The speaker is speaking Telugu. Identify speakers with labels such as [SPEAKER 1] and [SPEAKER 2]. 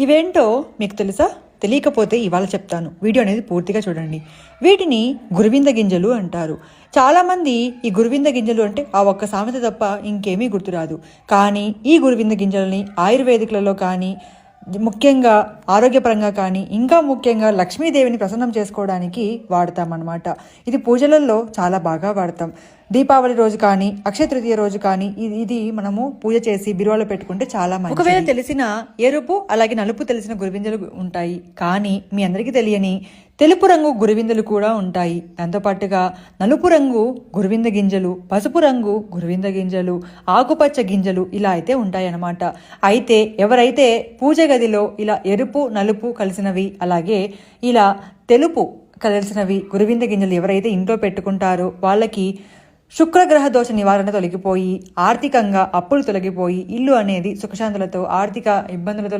[SPEAKER 1] ఇవేంటో మీకు తెలుసా? తెలియకపోతే ఇవాళ చెప్తాను. వీడియో అనేది పూర్తిగా చూడండి. వీటిని గురువింద గింజలు అంటారు. చాలామంది ఈ గురువింద గింజలు అంటే ఆ ఒక్క సామెత తప్ప ఇంకేమీ గుర్తురాదు. కానీ ఈ గురువింద గింజలని ఆయుర్వేదిక్లలో కానీ, ముఖ్యంగా ఆరోగ్యపరంగా కానీ, ఇంకా ముఖ్యంగా లక్ష్మీదేవిని ప్రసన్నం చేసుకోవడానికి వాడతామన్నమాట. ఇది పూజలలో చాలా బాగా వాడతాం. దీపావళి రోజు కానీ, అక్షయ తృతీయ రోజు కానీ ఇది మనము పూజ చేసి బిరువాలో పెట్టుకుంటే చాలా మంచిది. ఒకవేళ తెలిసిన ఎరుపు అలాగే నలుపు తెలిసిన గురువిందలు ఉంటాయి, కానీ మీ అందరికీ తెలియని తెలుపు రంగు గురువిందలు కూడా ఉంటాయి. దాంతోపాటుగా నలుపు రంగు గురువింద గింజలు, పసుపు రంగు గురువింద గింజలు, ఆకుపచ్చ గింజలు ఇలా అయితే ఉంటాయి అన్నమాట. అయితే ఎవరైతే పూజ గదిలో ఇలా ఎరుపు నలుపు కలిసినవి అలాగే ఇలా తెలుపు కలిసినవి గురువింద గింజలు ఎవరైతే ఇంట్లో పెట్టుకుంటారో వాళ్ళకి శుక్రగ్రహ దోష నివారణ తొలగిపోయి, ఆర్థికంగా అప్పులు తొలగిపోయి, ఇల్లు అనేది సుఖశాంతులతో, ఆర్థిక ఇబ్బందులతో